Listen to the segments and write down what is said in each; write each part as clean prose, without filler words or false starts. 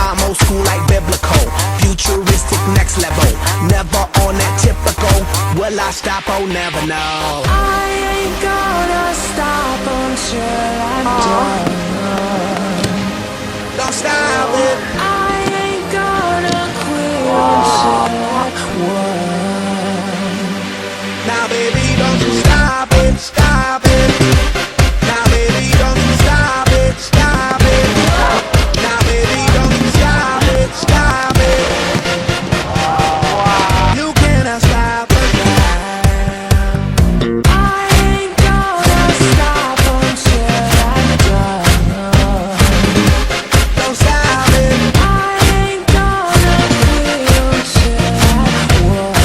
I'm old school like biblical, futuristic next level. Never on that typical. Will I stop? Oh, never know. I ain't gonna stop until I'm done. Don't stop it. I ain't gonna quit until I won. Now baby, don't you stop it, stop it. Now baby, don't you stop it, stop it. Now baby, don't you stop it, stop it. You cannot stop it now. I ain't gonna stop until I'm done. Don't stop it. I ain't gonna quit until I won.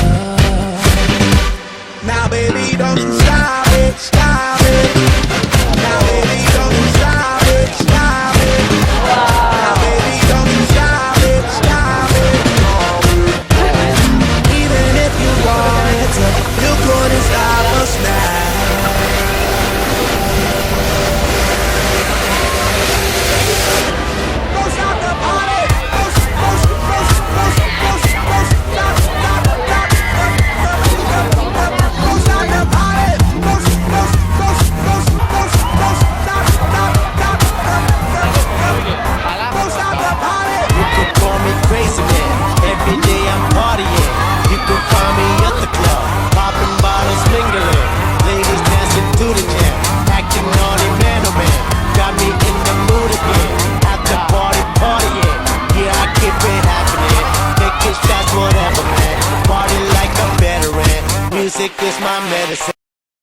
Now baby, don't you stop it, stop it. Now baby, don't you stop it, stop it. Now baby, don't you stop it, stop it. Even if you wanted to, you couldn't stop us now. Don't stop the party. Don't stop, don't stop the party. Don't stop the party. You could call me crazy man. Every day I'm partying. You could find me at the club, popping bottles, mingling. Ladies dancing to the jam, acting naughty man oh man. Got me in the mood again. At the party, partying. Yeah, I keep it happening. Taking shots, whatever man. Party like a veteran. Music is my medicine.